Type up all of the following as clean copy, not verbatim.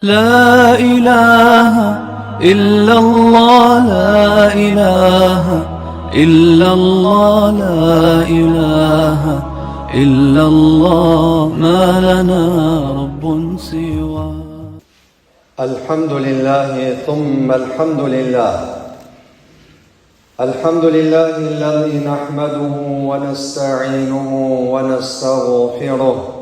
لا إله إلا الله لا إله إلا الله لا إله إلا الله ما لنا رب سواه. الحمد لله ثم الحمد لله. الحمد لله الذي نحمده ونستعينه ونستغفره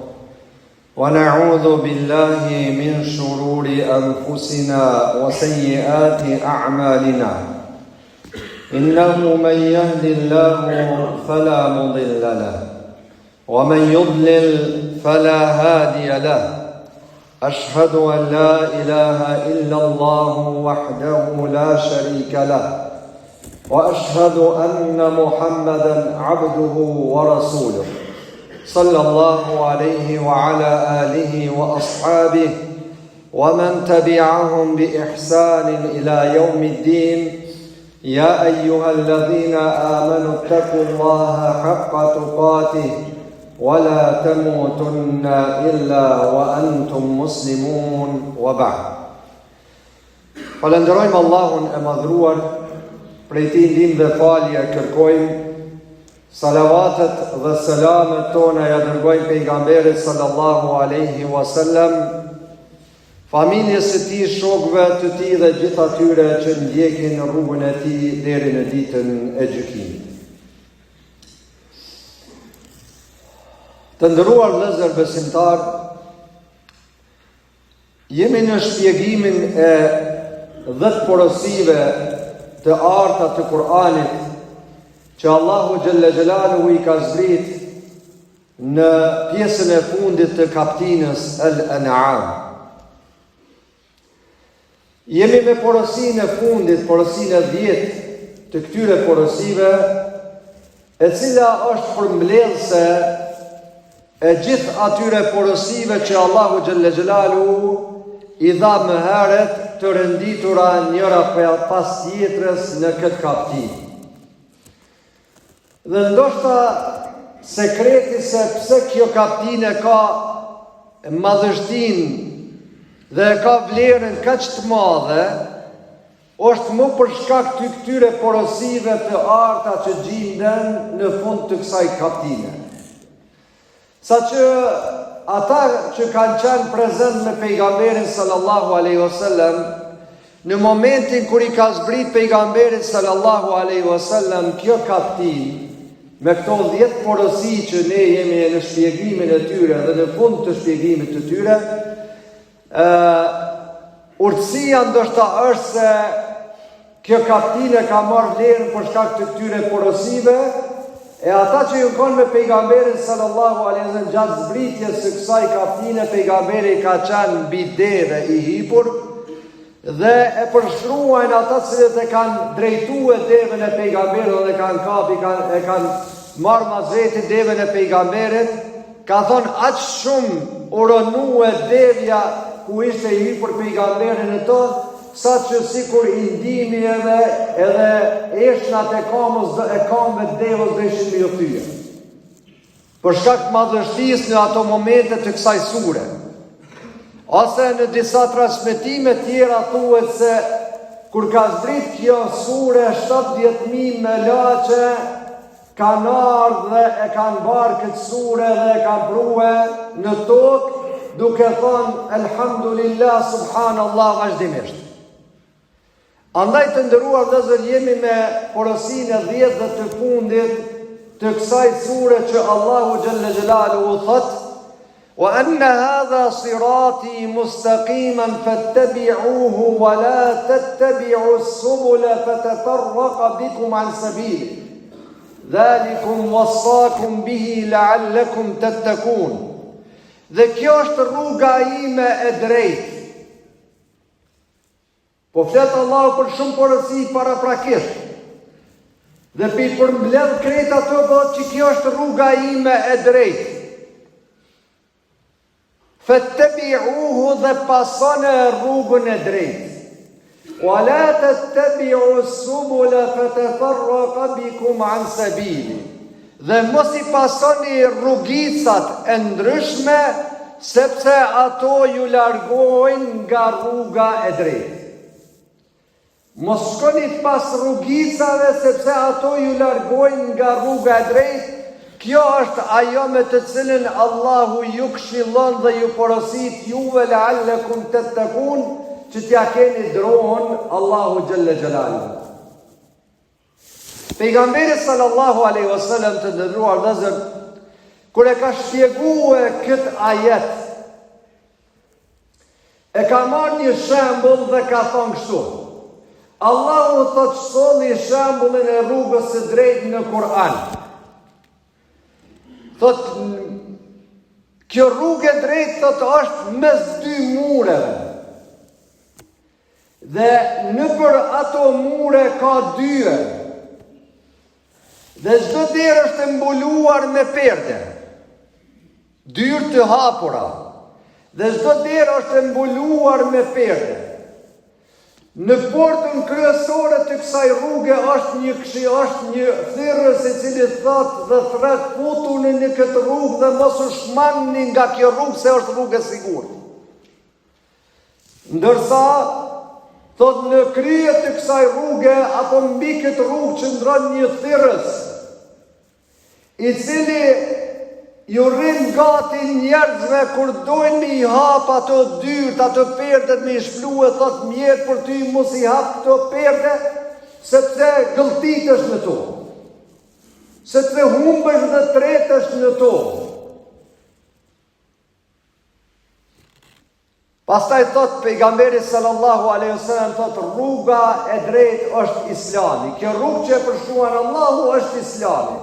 ونعوذ بالله من شرور أنفسنا وسيئات أعمالنا. إنه من يهد الله فلا مضل له ومن يضلل فلا هادي له. أشهد أن لا إله إلا الله وحده لا شريك له وأشهد أن محمدا عبده ورسوله صلى الله عليه وعلى آله وأصحابه ومن تبعهم بإحسان إلى يوم الدين. يا أيها الذين آمنوا اتقوا الله حق تقاته ولا تموتن إلا وأنتم مسلمون وبعد. Falenderojmë Allahun e madhruar, prej tij ndihmë dhe falje kërkojmë. Salavatet dhe selamet tona ja dërgojmë pejgamberit sallallahu alaihi wasallam, familjes së tij, shokëve të tij dhe gjithë atyre që ndjekin rrugën e tij deri në ditën e gjykimit. Të nderuar vëllezër besimtar, jemi në shpjegimin e 10 porosive të arta të Kur'anit që Allahu Gjelle Gjelaluhu i ka zbrit në pjesën e fundit të kaptinës Al-An'am. Jemi me porosinë e fundit, porosinë e 10 të këtyre porosive, e cila është përmbledhëse e gjithë atyre porosive që Allahu Gjelle Gjelaluhu i dha më herët të renditura njëra pas tjetrës në këtë kaptinë. Dhe ndoshta sekreti se pse kjo kaptinë ka madhështinë dhe ka vlerën kaq të madhe, është më për shkak të këtyre porosive të arta që gjenden në fund të kësaj kaptine. Saqë ata që kanë qenë prezent me pejgamberin sallallahu alaihi wasallam, në momentin kur i ka zbrit pejgamberit sallallahu alaihi wasallam kjo kaptinë, me këto 10 porosi që ne jemi në shpjegimin e tyre dhe në fund të shpjegimit të tyre, urtësia ndoshta është se kjo kaptinë ka marrë vlerën për shkak të këtyre porosive, e ata që ju kanë me pejgamberin sallallahu alaihi wasallam gjatë zbritjes së kësaj kaptine, pejgamberi ka qenë mbi deve i hipur dhe e përshkruajnë ata cilët e kanë drejtuar devën e pejgamberit dhe kanë kapi, e kanë marrë mazeti devën e pejgamberit, ka thonë aq shumë uronue devja ku ishte i hipur pejgamberin në to, sa që sikur i ndihmi edhe eshnat e kamëve të devës dhe ishin me jothyje. Për shkak të madhështisë në ato momente të kësaj sure. Ose në disa transmetime tjera thuhet se kur ka zbrit kjo sure, 70.000 melaçe kanë ardhur dhe e kanë barë këtë sure dhe e kanë prue në tokë, duke thonë elhamdulillah, subhanallah vazhdimisht. Andaj të nderuar vëllezër, jemi me porosinë e 10 dhe të fundit të kësaj sure që Allahu Gjelle Gjelaluhu thotë: وَأَنَّ هَذَا صِرَاطِي مُسْتَقِيمًا فَاتَّبِعُوهُ وَلَا تَتَّبِعُوا السُّبُلَ فَتَفَرَّقَ بِكُمْ عَنْ سَبِيلِهِ ذَلِكُمْ وَصَّاكُمْ بِهِ لَعَلَّكُمْ تَتَّقُونَ. Dhe kjo është rruga ime e drejtë. Po flet Allahu për shumë porosi paraprakisht. Dhe përmbledh krejt ato që kjo është rruga ime e drejtë. Fattabi'uhu dhe pasone rrugën e drejtë. Wa la tattabi'u as-subula fatafarraqa bikum an sabili. Dhe mos i pasoni rrugicat e ndryshme sepse ato ju largojnë nga rruga e drejtë. Mos shkoni pas rrugicave, sepse ato ju largojnë nga rruga e drejtë. Kjo është ajo me të cilën Allahu ju këshillon dhe ju porosit juve leallekum tettekun, që t'ja keni drohën Allahu xhelle xhelaluhu. Pejgamberi sallallahu alaihi wasallam, të nderuar vëllezër, kur e ka shpjeguar këtë ajet, e ka marrë një shembull dhe ka thonë kështu: Allahu thot solli shembullin e rrugës së drejtë në Kur'an. Thot, kjo rrugë e drejtë thot është mes dy mureve. Dhe nëpër ato mure ka dyje. Dhe çdo derë është mbuluar me perde, dyrë të hapura. Dhe çdo derë është mbuluar me perde. Në portën kryesore të kësaj rruge është një thyrrës i cili thot dhe thret futuni në këtë rrugë dhe mos u shmanni nga kjo rrugë se është rrugë e sigurt. Ndërsa thot në krye të kësaj rruge apo mbi këtë rrugë qëndron një thyrrës i cili ju rrin gati njerëzve kur dojnë me i hap ato dyrt, ato perdet me i shplue, thot mjetë për ty mos i hap këto perde, sepse gëlltitesh në to, sepse humbesh dhe tretesh në to. Pastaj thot pejgamberi sallallahu alaihi wasallam, thot rruga e drejtë është Islami. Kjo rrugë që e përshkruan Allahu është Islami.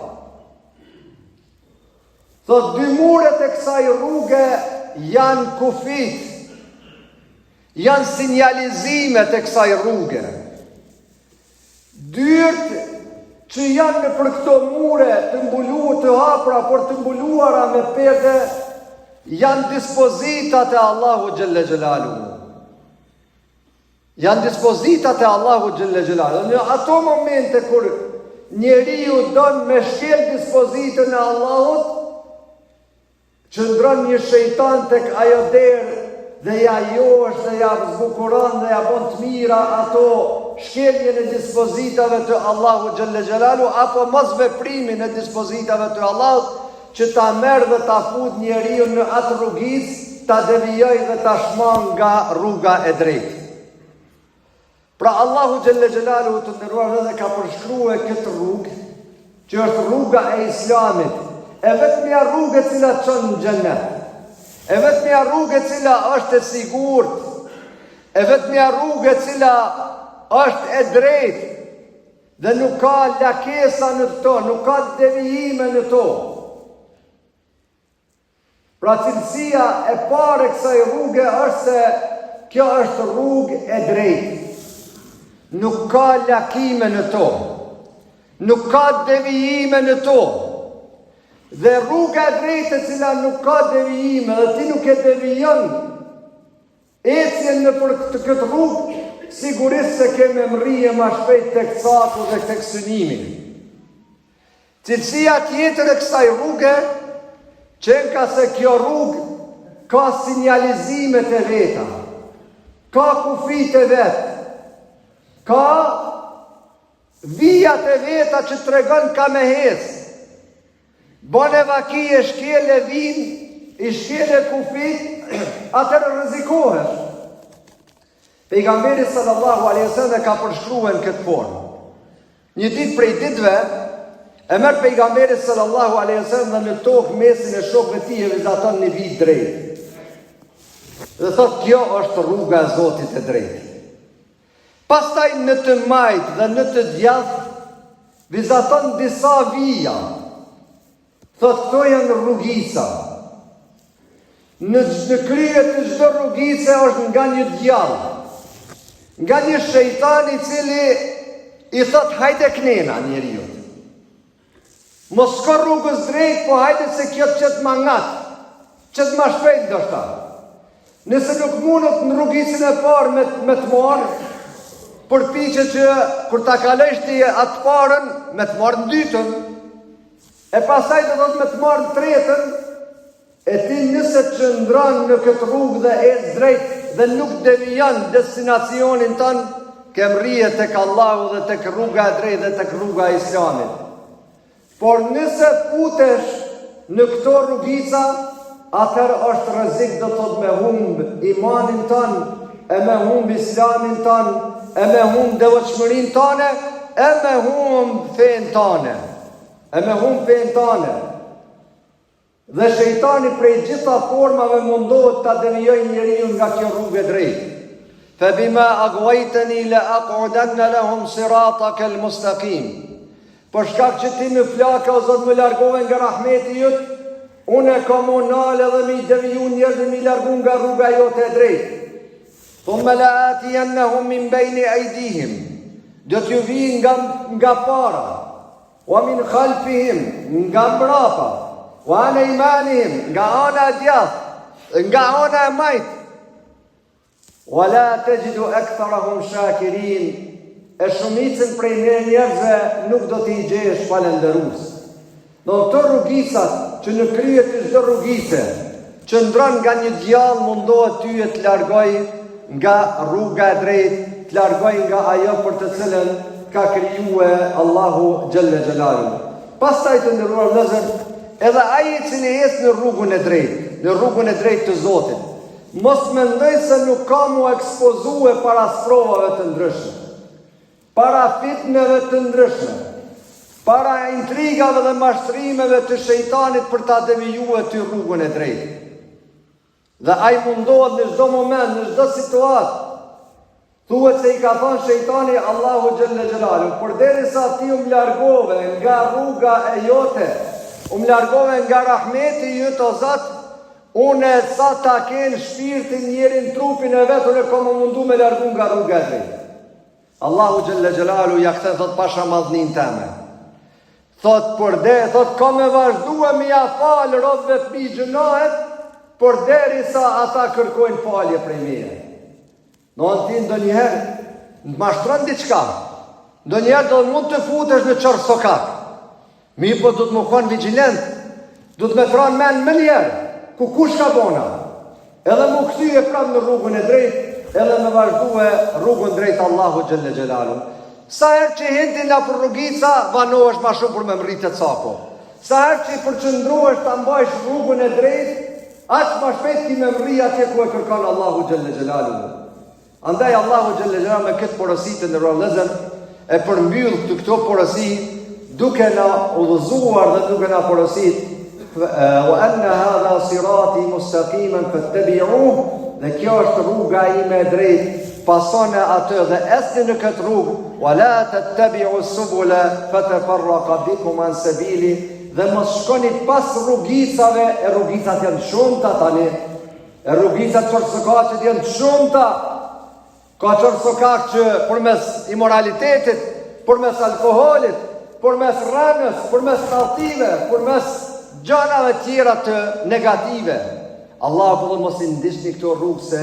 Thot dy muret e kësaj rruge janë kufit, janë sinjalizimet e kësaj rruge. Dyrt që janë për këto mure të mbuluar të hapura, por të mbuluara me perde, janë dispozitat e Allahu xhelle xhelaluhu. Janë dispozitat e Allahu xhelle xhelaluhu. Në ato momente kur njeriu don me shkel dispozitën e Allahut, qëndron një shejtan tek ajo derë dhe ja josh dhe ja zbukuron dhe ja bon të mira ato shkeljen e dispozitave të Allahu xhelle xhelalu, apo mos veprimin e dispozitave të Allahut, që ta merr dhe ta fut njeriu në atë rrugicë, ta devijoj dhe ta shmang nga rruga e drejtë. Pra Allahu xhelle xhelalu të nderuar edhe ka përshkruar këtë rrugë, që është rruga e Islamit, e vetmja rrugë e cila çon në xhennet, e vetmja rrugë e cila është e sigurt, e vetmja rrugë e cila është e drejtë dhe nuk ka lakesa në to, nuk ka devijime në to. Pra cilësia e parë e kësaj rruge është se kjo është rrugë e drejtë. Nuk ka lakime në to, nuk ka devijime në to. Dhe rruga e drejtë e cila nuk ka devijime dhe ti nuk e devijon ecjen në për këtë rrugë, sigurisht se keme mrije ma shpejt tek caku dhe tek synimi. Cilësia tjetër e kësaj rruge qenë ka se kjo rrugë ka sinjalizimet e veta, ka kufit e vetë, ka vijat e veta që tregon ka me hesë. Bone vakije shkele vin, i shkele kufit, atër rrezikohesh. Pejgamberi sallallahu alaihi wasallam ka përshkruar në këtë formë. Një ditë prej ditëve, e merr pejgamberi sallallahu alaihi wasallam dhe në tokë mesin e shokëve të tij e vizaton një vit drejt. Dhe thotë kjo është rruga e Zotit e drejtë. Pastaj në të majt dhe në të djathtë vizaton disa vija. Thotë këto janë rrugica. Në krye të çdo rrugice është nga një djallë, nga një shejtan i cili i thot hajde knena njeriu. Mos shko rrugës drejt, po hajde se kjo të qëtë ma ngat, qëtë ma shpejt do shta. Nëse nuk mundot në rrugicën e parë me të marë, përpiqe që kur ta kalojsh ti atë parën, me të marë në dytën, e pasaj do të me të marë në tretën, E ti nëse qëndron në këtë rrugë dhe ecë drejt dhe nuk devijon destinacionin tënë, ke mrije tek Allahu dhe tek rruga e drejtë dhe tek rruga e Islamit. Por nëse futesh në këto rrugica, atëherë është rrezik do thot me humb imanin tënë, e me humb Islamin tënë, e me humb devotshmërinë tënde, e me humb fenë tënde. Dhe shejtani prej gjitha formave mundohet ta devijojë njeriu nga kjo rrugë e drejtë. Fabima aghwaytani la aq'udanna lahum siratakal mustaqim. Për shkak që ti në flaka o Zot më largove nga rahmeti jot, unë kam unale dhe mi deviju njerëz mi largu nga rruga jote e drejtë. Thumma la atiyannahum min bayni aydihim. Do t'ju vi nga para, wa min khalfihim, nga mbrapa, wa an aymanihim, nga ana e djathtë, nga ana e majtë. Wa la tajidu aktharahum shakirin. E shumicën prej njerëzve nuk do t'i gjesh falëndërues. Do të rrugicat që në krye të çdo rrugice, që ndron nga një djallë mundohet ty e të largoj nga rruga e drejtë, të largoj nga ajo për të cilën ka krijuar Allahu xhalla xhelalu. Pastaj të ndëruar vëllezër, edhe ai i cili ecë në rrugën e drejtë të Zotit, mos mendoj se nuk ka mu ekspozue para provave të ndryshme, para fitneve të ndryshme, para intrigave dhe mashtrimeve të shejtanit për ta devijuar ty rrugën e drejtë. Dhe ai mundohet në çdo moment, në çdo situatë. Thuhet se i ka thënë shejtani Allahu xhalla xhelalu, përderisa ti u largove nga rruga e jote, u largove nga rahmeti yt o Zot, unë sa ta ken shpirtin njerin trupin e vetë, unë kam mundu me largu nga rruga e drejtë. Allahu xhalla xhelalu ja kthen thot pasha madhnin teme. Thot ka me vazhdua mi ja falë robëve të mi gjënohet, por derisa ata kërkojnë falje prej meje. Në ti ndonjëherë të mashtron diçka, ndonjëherë do mund të futesh në çorr sokak. Mi po do të më kon vigjilent, do të më tron mend më njerë, ku kush ka bona. Edhe më kthye prapë në rrugën e drejtë, edhe më vazhdue rrugën drejt Allahu xhalla xhelalu. Sa herë që hindi nga për rrugica, vanohesh ma shumë për me mritë të cako. Sa herë që i përqëndruhesh të mbajsh rrugën e drejtë, aq ma shpejt ki me mri atje ku e kërkan Allahu xhalla xhelalu. Andaj Allahu xhalla xhelalu me këtë porositë në rrallëzën e përmbyll të këto porosi duke na udhëzuar dhe duke na porosit wa anna hadha sirati mustaqiman fattabi'uhu, dhe kjo është rruga ime e drejtë, pasone atë dhe esni në këtë rrugë, wa la tattabi'u subula fatafarraqa bikum an sabili, dhe mos shkoni pas rrugicave, e rrugicat janë shumëta tani, e rrugicat qorsokaqet janë shumëta, ka qorsokaq që përmes imoralitetit, përmes alkoholit, përmes rënës, përmes talltive, përmes gjanave tjera të negative. Allah po mos i ndiqni këto rrugë se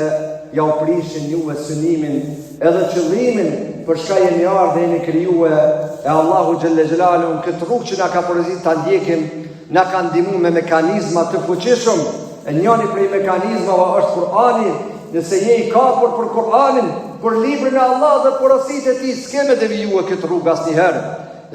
ja u prishin juve synimin edhe qëllimin për çka jeni ardhur dhe jeni krijuar e Allahu xhalla xhelalu. Këtë rrugë që na ka porositur ta ndjekim, na ka ndihmuar me mekanizma të fuqishëm. E njëri prej mekanizmave është Kur'ani. Nëse je i kapur për Kur'anin, për librin e Allah dhe porositë e tij, s'ke me devijuar këtë rrugë asnjëherë.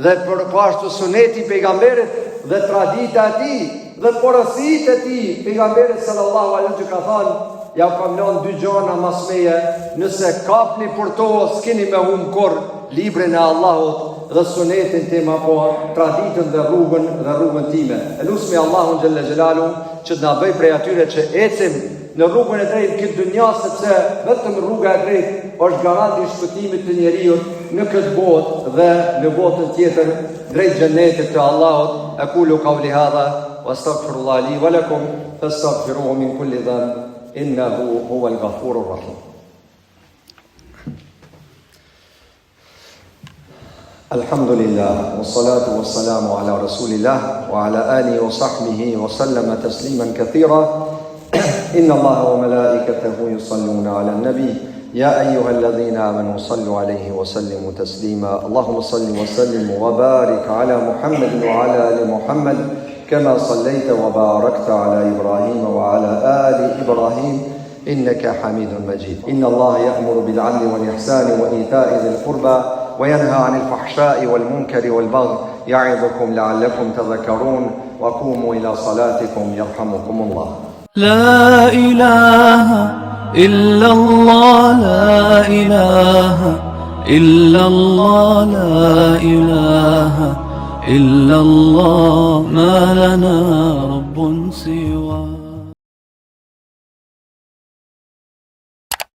Dhe për ashtu suneti i pejgamberit dhe tradita e tij dhe porositë e tij, pejgamberi sallallahu alaihi wasallam ka thënë, ja kam lënë dy gjëra mas meje, nëse kapni për to, s'keni me humb kurr librin e Allahut dhe sunetin tim apo traditën dhe rrugën time. Elusmi Allahun xhalla xhelalu që të na bëj prej atyre që ecim në rrugën e drejtë këtë dunja, sepse vetëm rruga e drejtë është garanti i shpëtimit të njeriu në këtë botë dhe në botën tjetër drejt xhenetit të Allahut. Aqulu qawli hadha wastaghfirullah li wa lakum fastaghfiruhu min kulli dhanb innahu huwal ghafurur rahim. Alhamdulillah, wassalatu wassalamu ala rasulillah wa ala alihi wa sahbihi wa sallama tasliman kathira. إن الله وملائكته يصلون على النبي يا أيها الذين آمنوا صلوا عليه وسلموا تسليما اللهم صل وسلم وبارك على محمد وعلى آل محمد كما صليت وباركت على إبراهيم وعلى آل إبراهيم إنك حميد مجيد. إن الله يأمر بالعدل والإحسان وإيتاء ذي القربى وينهى عن الفحشاء والمنكر والبغي يعظكم لعلكم تذكرون وقوموا إلى صلاتكم يرحمكم الله. لا إله إلا الله لا إله إلا الله لا إله إلا الله ما لنا رب سواه.